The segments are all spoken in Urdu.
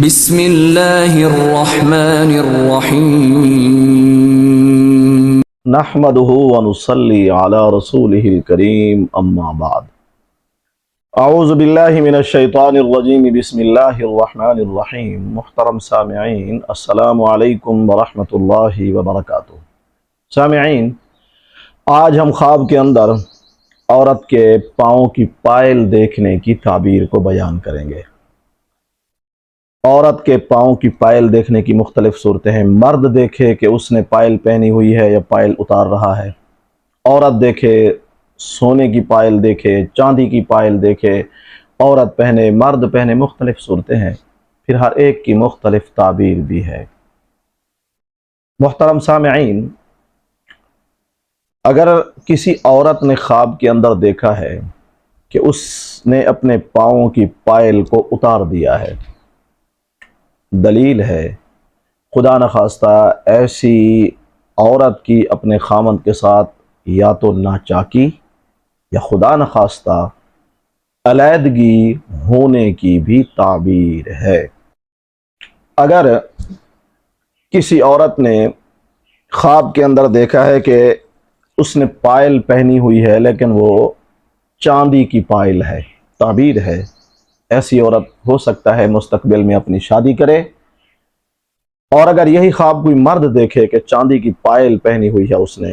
بسم اللہ الرحمن الرحیم نحمده ونصلي على رسوله الكريم اما بعد اعوذ باللہ من الشیطان الرجیم بسم اللہ الرحمن الرحیم۔ محترم سامعین، السلام علیکم ورحمۃ اللہ وبرکاتہ۔ سامعین، آج ہم خواب کے اندر عورت کے پاؤں کی پائل دیکھنے کی تعبیر کو بیان کریں گے۔ عورت کے پاؤں کی پائل دیکھنے کی مختلف صورتیں ہیں۔ مرد دیکھے کہ اس نے پائل پہنی ہوئی ہے یا پائل اتار رہا ہے، عورت دیکھے سونے کی پائل دیکھے، چاندی کی پائل دیکھے، عورت پہنے مرد پہنے، مختلف صورتیں ہیں، پھر ہر ایک کی مختلف تعبیر بھی ہے۔ محترم سامعین، اگر کسی عورت نے خواب کے اندر دیکھا ہے کہ اس نے اپنے پاؤں کی پائل کو اتار دیا ہے، دلیل ہے خدا نخواستہ ایسی عورت کی اپنے خامند کے ساتھ یا تو ناچاکی یا خدا نخواستہ علیحدگی ہونے کی بھی تعبیر ہے۔ اگر کسی عورت نے خواب کے اندر دیکھا ہے کہ اس نے پائل پہنی ہوئی ہے لیکن وہ چاندی کی پائل ہے، تعبیر ہے ایسی عورت ہو سکتا ہے مستقبل میں اپنی شادی کرے۔ اور اگر یہی خواب کوئی مرد دیکھے کہ چاندی کی پائل پہنی ہوئی ہے اس نے،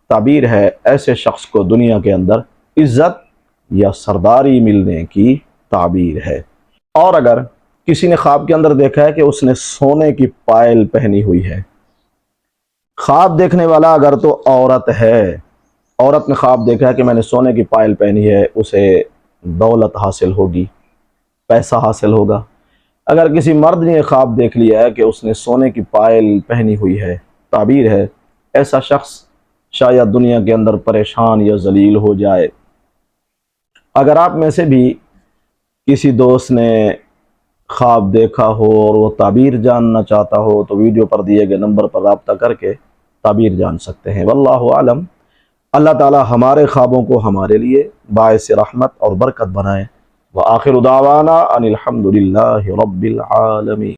تعبیر ہے ایسے شخص کو دنیا کے اندر عزت یا سرداری ملنے کی تعبیر ہے۔ اور اگر کسی نے خواب کے اندر دیکھا ہے کہ اس نے سونے کی پائل پہنی ہوئی ہے، خواب دیکھنے والا اگر تو عورت ہے، عورت نے خواب دیکھا ہے کہ میں نے سونے کی پائل پہنی ہے، اسے دولت حاصل ہوگی، پیسہ حاصل ہوگا۔ اگر کسی مرد نے خواب دیکھ لیا ہے کہ اس نے سونے کی پائل پہنی ہوئی ہے، تعبیر ہے ایسا شخص شاید دنیا کے اندر پریشان یا ذلیل ہو جائے۔ اگر آپ میں سے بھی کسی دوست نے خواب دیکھا ہو اور وہ تعبیر جاننا چاہتا ہو تو ویڈیو پر دیے گئے نمبر پر رابطہ کر کے تعبیر جان سکتے ہیں۔ واللہ عالم۔ اللہ تعالی ہمارے خوابوں کو ہمارے لیے باعث رحمت اور برکت بنائے۔ وآخر دعوانا ان الحمد للہ رب العالمین۔